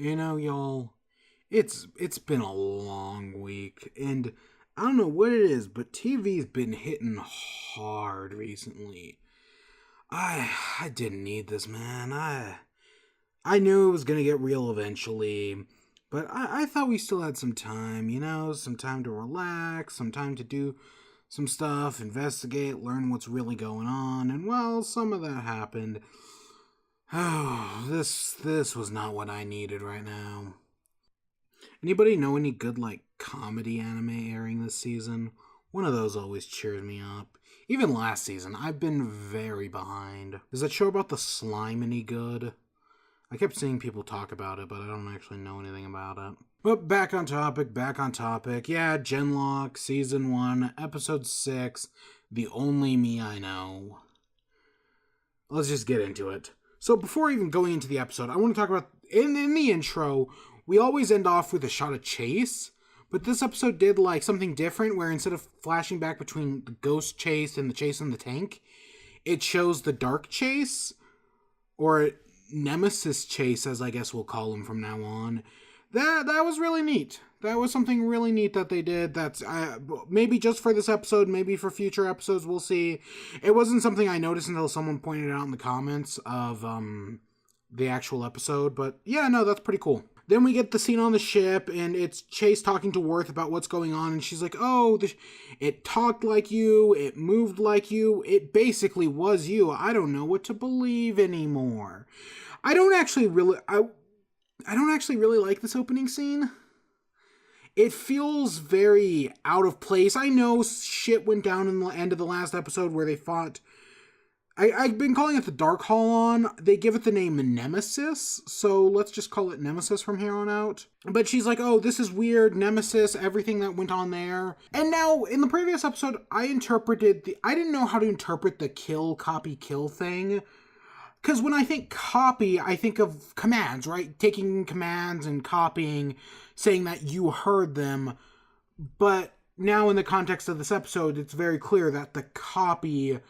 Y'all, it's been a long week, and I don't know what it is, but TV's been hitting hard recently. I didn't need this, man. I knew it was gonna get real eventually, but I thought we still had some time, some time to relax, some time to do some stuff, investigate, learn what's really going on, and well, some of that happened. Oh, this was not what I needed right now. Anybody know any good, comedy anime airing this season? One of those always cheers me up. Even last season, I've been very behind. Is that show about the slime any good? I kept seeing people talk about it, but I don't actually know anything about it. But back on topic. Yeah, Genlock, Season 1, Episode 6, The Only Me I Know. Let's just get into it. So before even going into the episode, I want to talk about, in the intro, we always end off with a shot of Chase, but this episode did something different where instead of flashing back between the ghost Chase and the Chase in the tank, it shows the dark Chase, or Nemesis Chase, as I guess we'll call him from now on. That was really neat. That was something really neat that they did. That's maybe just for this episode, maybe for future episodes, we'll see. It wasn't something I noticed until someone pointed it out in the comments of the actual episode. But yeah, no, that's pretty cool. Then we get the scene on the ship, and it's Chase talking to Worth about what's going on, and she's like, oh, it talked like you, it moved like you, it basically was you. I don't know what to believe anymore. I don't actually really like this opening scene. It feels very out of place. I know shit went down in the end of the last episode where they fought. I've been calling it the Dark Hall on. They give it the name Nemesis, so let's just call it Nemesis from here on out. But she's like, oh, this is weird, Nemesis, everything that went on there. And now, in the previous episode, I didn't know how to interpret the kill, copy, kill thing. Because when I think copy, I think of commands, right? Taking commands and copying, saying that you heard them. But now in the context of this episode, it's very clear that the copy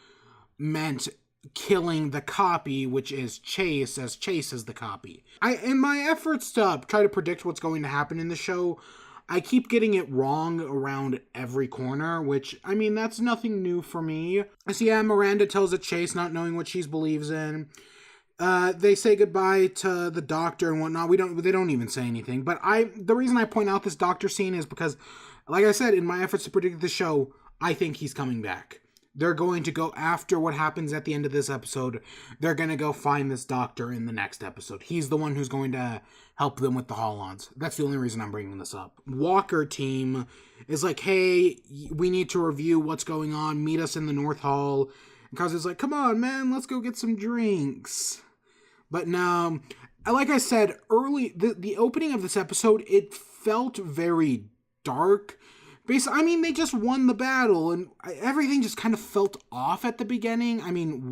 meant killing the copy, which is Chase, as Chase is the copy. In my efforts to try to predict what's going to happen in the show, I keep getting it wrong around every corner, which, that's nothing new for me. So yeah, Miranda tells it Chase, not knowing what she believes in. They say goodbye to the doctor and whatnot. They don't even say anything. But the reason I point out this doctor scene is because, like I said, in my efforts to predict the show, I think he's coming back. They're going to go after what happens at the end of this episode. They're going to go find this doctor in the next episode. He's the one who's going to help them with the Holons. That's the only reason I'm bringing this up. Walker team is like, hey, we need to review what's going on. Meet us in the North Hall. And Kazu's like, come on, man, let's go get some drinks. But no, like I said, the opening of this episode, it felt very dark. Basically, they just won the battle, and everything just kind of felt off at the beginning.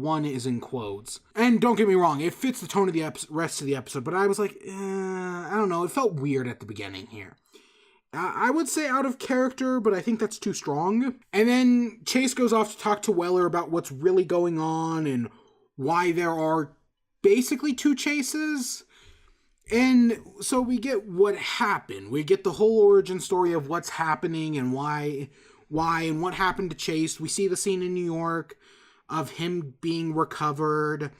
One is in quotes. And don't get me wrong, it fits the tone of the rest of the episode, but I was like, I don't know, it felt weird at the beginning here. I would say out of character, but I think that's too strong. And then Chase goes off to talk to Weller about what's really going on, and why there are basically two Chases. And so we get what happened. We get the whole origin story of what's happening and why and what happened to Chase. We see the scene in New York of him being recovered.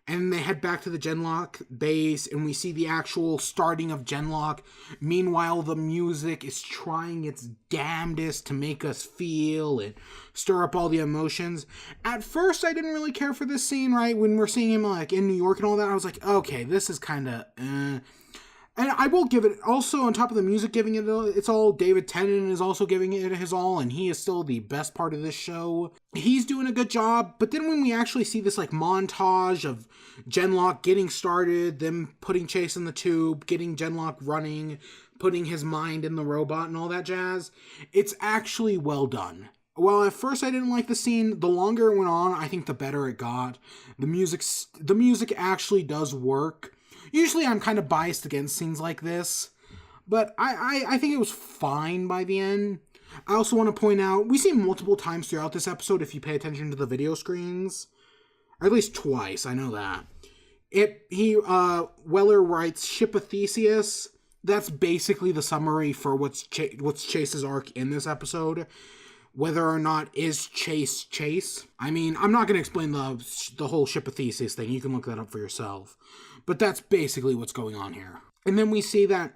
And they head back to the Genlock base, and we see the actual starting of Genlock. Meanwhile, the music is trying its damnedest to make us feel and stir up all the emotions. At first, I didn't really care for this scene, right? When we're seeing him in New York and all that, I was like, okay, this is kind of And I will give it, also on top of the music giving it its all, David Tennant is also giving it his all, and he is still the best part of this show. He's doing a good job, but then when we actually see this montage of Genlock getting started, them putting Chase in the tube, getting Genlock running, putting his mind in the robot and all that jazz, it's actually well done. Well, at first I didn't like the scene. The longer it went on, I think the better it got. The music actually does work. Usually I'm kind of biased against scenes like this, but I think it was fine by the end. I also want to point out, we see multiple times throughout this episode, if you pay attention to the video screens, or at least twice, I know that. Weller writes Ship of Theseus. That's basically the summary for what's Chase's arc in this episode. Whether or not is Chase. I mean, I'm not going to explain the whole Ship of Theseus thing. You can look that up for yourself. But that's basically what's going on here. And then we see that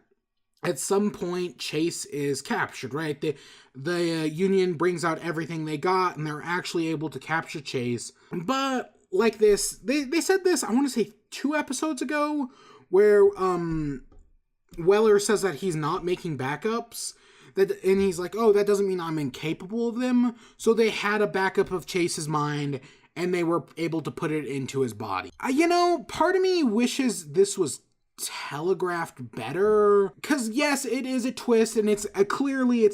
at some point, Chase is captured, right? The Union brings out everything they got, and they're actually able to capture Chase. But like this, they said this, I want to say 2 episodes ago, where Weller says that he's not making backups. And he's like, oh, that doesn't mean I'm incapable of them. So they had a backup of Chase's mind, and they were able to put it into his body. Part of me wishes this was telegraphed better, because yes, it is a twist, and it's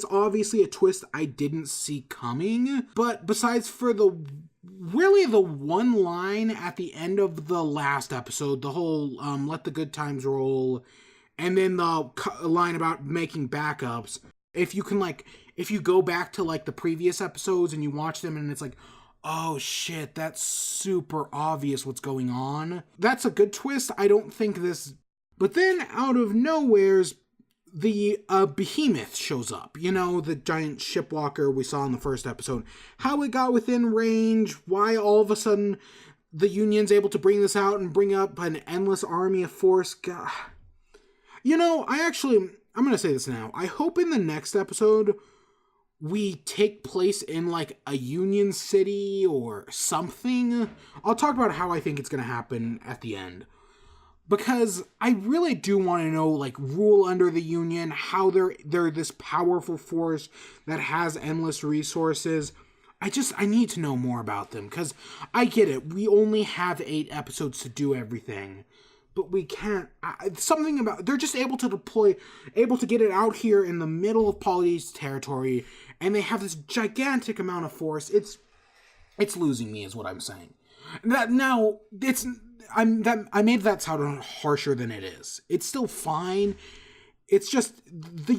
obviously a twist I didn't see coming. But besides for the one line at the end of the last episode, the whole let the good times roll, and then the line about making backups, if you go back to like the previous episodes and you watch them, and it's like, oh shit, that's super obvious what's going on. That's a good twist. I don't think this. But then, out of nowheres, the behemoth shows up. The giant shipwalker we saw in the first episode. How it got within range, why all of a sudden the Union's able to bring this out and bring up an endless army of force. God. I'm going to say this now. I hope in the next episode we take place in like a Union city or something. I'll talk about how I think it's going to happen at the end. Because I really do want to know, like, rule under the Union, how they're this powerful force that has endless resources. I need to know more about them, because I get it. We only have 8 episodes to do everything. But we can't. Something about. They're just able to get it out here in the middle of Polly's territory, and they have this gigantic amount of force. It's losing me, is what I'm saying. I made that sound harsher than it is. It's still fine. It's just the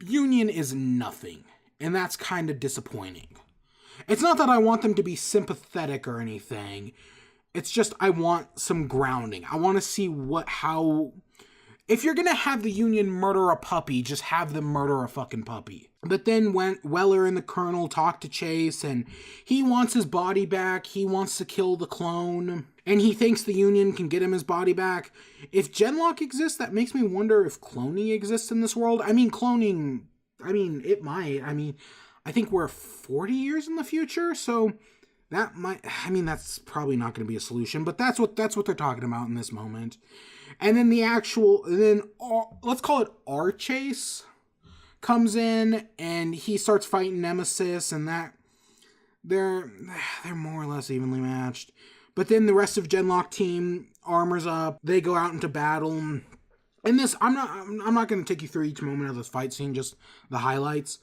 Union is nothing, and that's kind of disappointing. It's not that I want them to be sympathetic or anything. It's just I want some grounding. I want to see how. If you're going to have the Union murder a puppy, just have them murder a fucking puppy. But then when Weller and the Colonel talk to Chase, and he wants his body back, he wants to kill the clone, and he thinks the Union can get him his body back. If Genlock exists, that makes me wonder if cloning exists in this world. It might. I think we're 40 years in the future, so that might, that's probably not going to be a solution, but that's what they're talking about in this moment. And then let's call it our Chase comes in, and he starts fighting Nemesis, and that they're more or less evenly matched. But then the rest of Genlock team armors up, they go out into battle. And this, I'm not going to take you through each moment of this fight scene, just the highlights.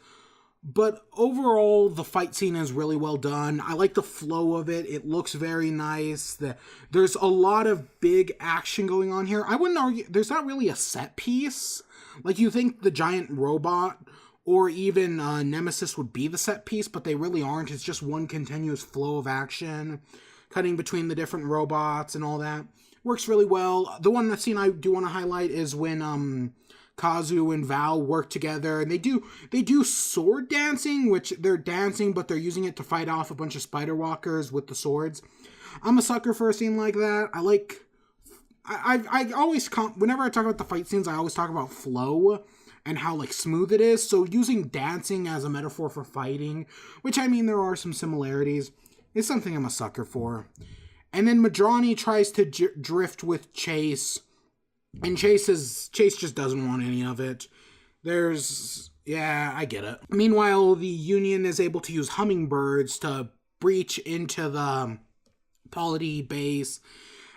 But overall, the fight scene is really well done. I like the flow of it. It looks very nice. There's a lot of big action going on here. I wouldn't argue, there's not really a set piece. Like, you think the giant robot or even Nemesis would be the set piece, but they really aren't. It's just one continuous flow of action, cutting between the different robots and all that. Works really well. The one scene I do want to highlight is when Kazu and Val work together, and they do sword dancing, which they're dancing, but they're using it to fight off a bunch of spider walkers with the swords. I'm a sucker for a scene like that. I always, whenever I talk about the fight scenes, I always talk about flow and how, like, smooth it is. So using dancing as a metaphor for fighting, which, there are some similarities, is something I'm a sucker for. And then Madrani tries to drift with Chase, and Chase just doesn't want any of it. I get it. Meanwhile, the Union is able to use hummingbirds to breach into the Polity base,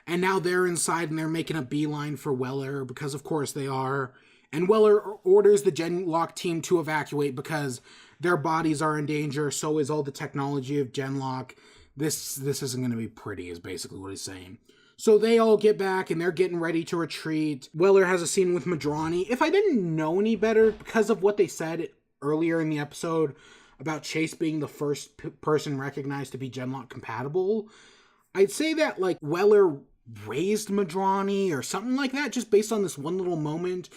and now they're inside and they're making a beeline for Weller, because of course they are. And Weller orders the Genlock team to evacuate because their bodies are in danger, so is all the technology of Genlock. This isn't going to be pretty, is basically what he's saying. So they all get back, and they're getting ready to retreat. Weller has a scene with Madrani. If I didn't know any better, because of what they said earlier in the episode about Chase being the first person recognized to be Genlock compatible, I'd say that, like, Weller raised Madrani or something like that, just based on this one little moment.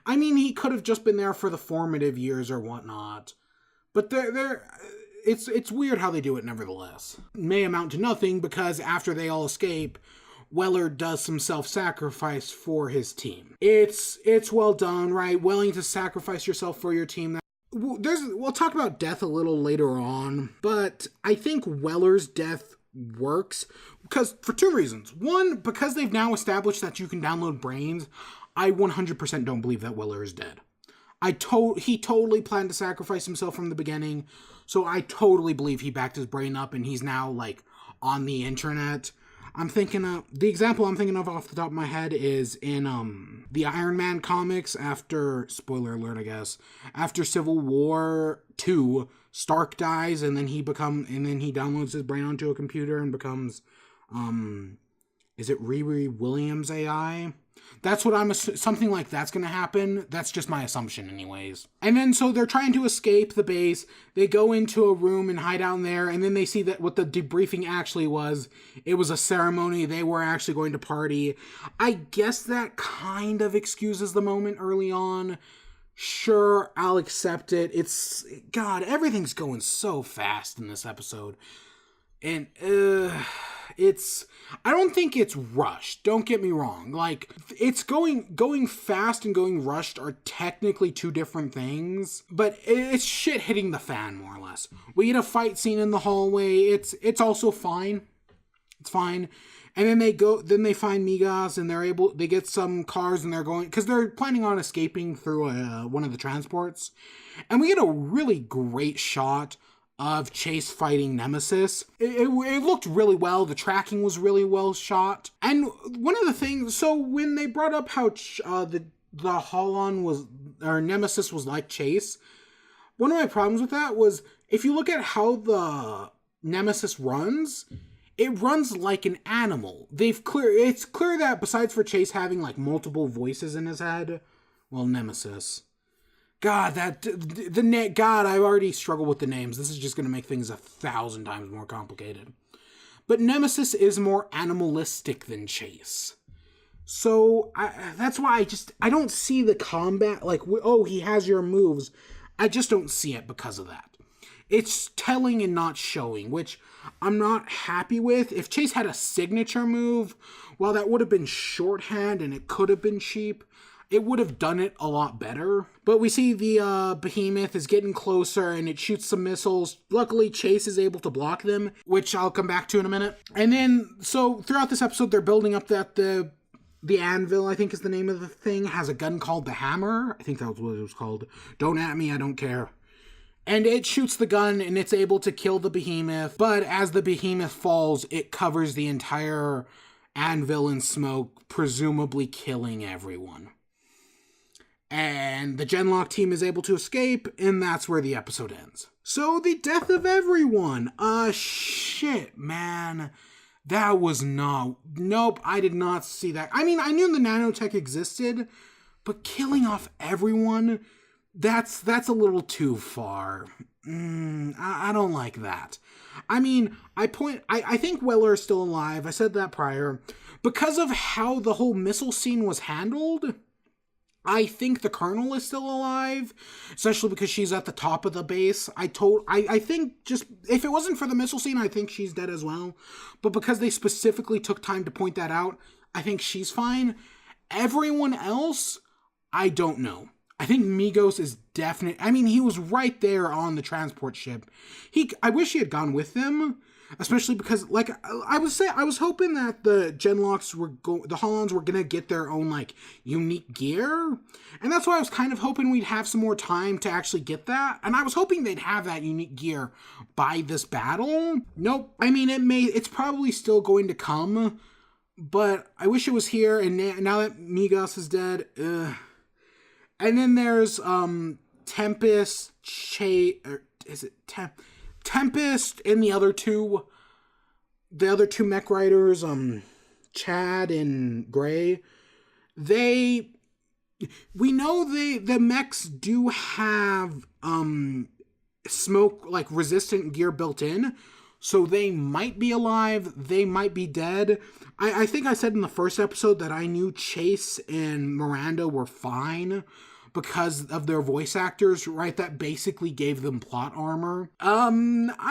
I mean, he could have just been there for the formative years or whatnot. But it's weird how they do it nevertheless. May amount to nothing because after they all escape, Weller does some self-sacrifice for his team. It's well done, right? Willing to sacrifice yourself for your team. We'll talk about death a little later on, but I think Weller's death works because for two reasons. One, because they've now established that you can download brains, I 100% don't believe that Weller is dead. He totally planned to sacrifice himself from the beginning, so I totally believe he backed his brain up and he's now, like, on the internet. The example I'm thinking of off the top of my head is in the Iron Man comics after, spoiler alert I guess, after Civil War 2, Stark dies and then he downloads his brain onto a computer and becomes, is it Riri Williams AI? That's what something like that's gonna happen. That's just my assumption anyways. And then so they're trying to escape the base. They go into a room and hide down there, and then they see that what the debriefing actually was. It was a ceremony. They were actually going to party. I guess that kind of excuses the moment early on. Sure, I'll accept it. God, everything's going so fast in this episode. And, I don't think it's rushed. Don't get me wrong. Like, it's going fast and going rushed are technically two different things, but it's shit hitting the fan more or less. We get a fight scene in the hallway. It's also fine. It's fine. And then they find Migas and they get some cars and they're going, because they're planning on escaping through one of the transports. And we get a really great shot of Chase fighting Nemesis. It looked really well. The tracking was really well shot. And one of the things, so when they brought up how the Holon Nemesis was like Chase, one of my problems with that was, if you look at how the Nemesis runs, it runs like an animal. It's clear that besides for Chase having like multiple voices in his head, well, Nemesis. God, I already struggle with the names. This is just going to make things 1,000 times more complicated. But Nemesis is more animalistic than Chase. So, that's why I don't see the combat, like, oh, he has your moves. I just don't see it because of that. It's telling and not showing, which I'm not happy with. If Chase had a signature move, while that would have been shorthand and it could have been cheap, it would have done it a lot better. But we see the behemoth is getting closer and it shoots some missiles. Luckily, Chase is able to block them, which I'll come back to in a minute. And then, so throughout this episode, they're building up that the anvil, I think is the name of the thing, has a gun called the hammer. I think that was what it was called. Don't at me, I don't care. And it shoots the gun and it's able to kill the behemoth. But as the behemoth falls, it covers the entire anvil in smoke, presumably killing everyone. And the Genlock team is able to escape, and that's where the episode ends. So, the death of everyone. Shit, man. That was nope, I did not see that. I mean, I knew the nanotech existed, but killing off everyone, that's a little too far. I don't like that. I mean, I think Weller is still alive. I said that prior. Because of how the whole missile scene was handled, I think the Colonel is still alive, especially because she's at the top of the base. I think just, if it wasn't for the missile scene, I think she's dead as well. But because they specifically took time to point that out, I think she's fine. Everyone else, I don't know. I think Migos is definite. I mean, he was right there on the transport ship. I wish he had gone with them. Especially because, like, I was hoping that the Genlocks the Holons were gonna get their own, like, unique gear. And that's why I was kind of hoping we'd have some more time to actually get that. And I was hoping they'd have that unique gear by this battle. Nope. I mean, it's probably still going to come. But I wish it was here, and now that Migos is dead, ugh. And then there's, Tempest, Tempest and the other two Mech Riders, Chad and Gray, we know the mechs do have, smoke, like, resistant gear built in, So they might be alive, they might be dead. I think I said in the first episode that I knew Chase and Miranda were fine because of their voice actors, right? That basically gave them plot armor. I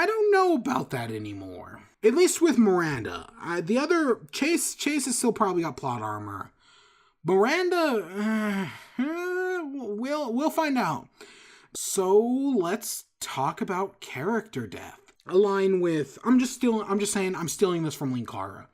don't know about that anymore. At least with Miranda. The other, Chase has still probably got plot armor. Miranda, we'll find out. So let's talk about character death. Align with, I'm just saying I'm stealing this from Linkara.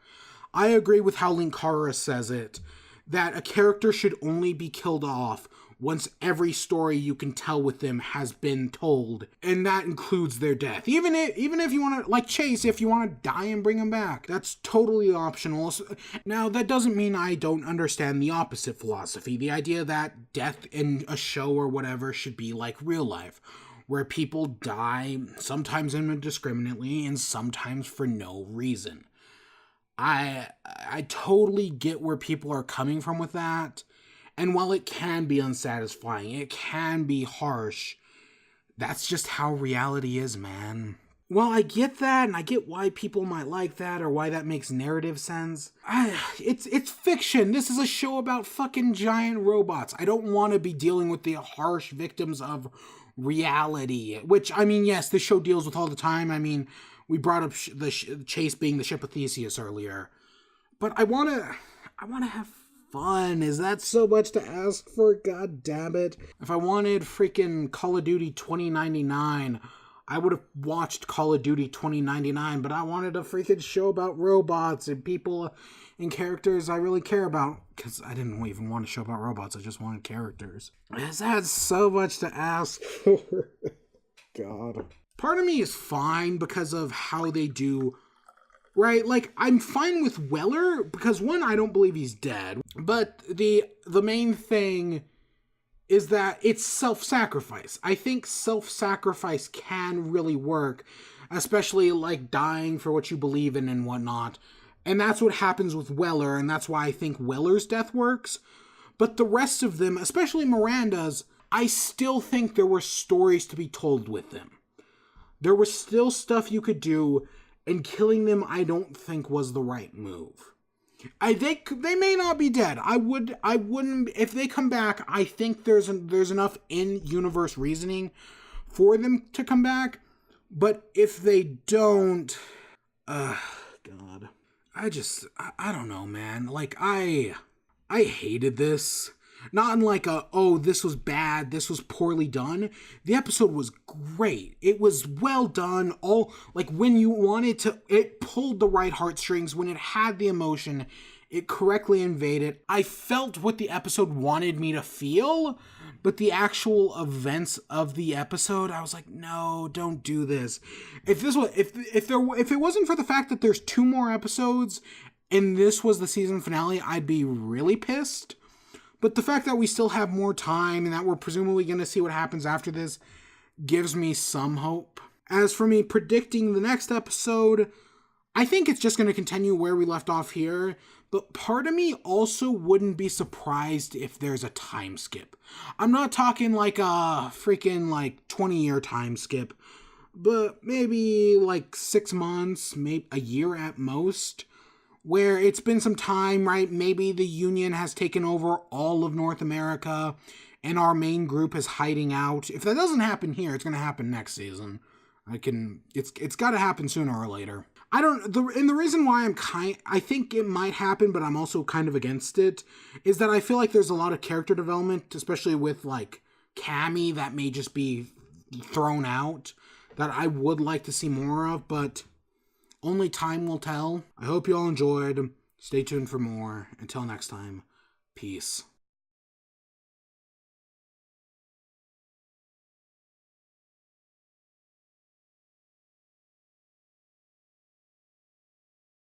I agree with how Linkara says it, that a character should only be killed off once every story you can tell with them has been told, and that includes their death. Even if you want to, like Chase, if you want to die and bring him back, that's totally optional. Now, that doesn't mean I don't understand the opposite philosophy, the idea that death in a show or whatever should be like real life, where people die sometimes indiscriminately and sometimes for no reason. I totally get where people are coming from with that. And while it can be unsatisfying, it can be harsh, that's just how reality is, man. Well, I get that, and I get why people might like that, or why that makes narrative sense. It's fiction. This is a show about fucking giant robots. I don't want to be dealing with the harsh victims of reality, which, I mean, yes, this show deals with all the time. I mean, we brought up the Chase being the ship of Theseus earlier. But I want to have fun. Is that so much to ask for? God damn it. If I wanted freaking Call of Duty 2099, I would have watched Call of Duty 2099, but I wanted a freaking show about robots and people and characters I really care about, because I didn't even want a show about robots, I just wanted characters. Is that so much to ask for? God. Part of me is fine because of how they do. Right, like, I'm fine with Weller, because one, I don't believe he's dead, but the main thing is that it's self-sacrifice. I think self-sacrifice can really work, especially, like, dying for what you believe in and whatnot, and that's what happens with Weller, and that's why I think Weller's death works, but the rest of them, especially Miranda's, I still think there were stories to be told with them. There was still stuff you could do, and killing them, I don't think was the right move. I think they may not be dead. I wouldn't, if they come back, I think there's enough in-universe reasoning for them to come back. But if they don't, God. I don't know, man. Like, I hated this. Not in like this was bad, this was poorly done. The episode was great. It was well done. All, like, when you wanted to, it pulled the right heartstrings. When it had the emotion, it correctly conveyed it. I felt what the episode wanted me to feel, but the actual events of the episode, I was like, no, don't do this. If it wasn't for the fact that there's 2 more episodes and this was the season finale, I'd be really pissed. But the fact that we still have more time and that we're presumably going to see what happens after this gives me some hope. As for me predicting the next episode, I think it's just going to continue where we left off here. But part of me also wouldn't be surprised if there's a time skip. I'm not talking like a freaking 20-year time skip, but maybe like 6 months, maybe a year at most. Where it's been some time, right? Maybe the Union has taken over all of North America and our main group is hiding out. If that doesn't happen here, it's going to happen next season. It's got to happen sooner or later. The reason why I think it might happen, but I'm also kind of against it, is that I feel like there's a lot of character development, especially with like Cammy, that may just be thrown out, that I would like to see more of, but only time will tell. I hope you all enjoyed. Stay tuned for more. Until next time, peace.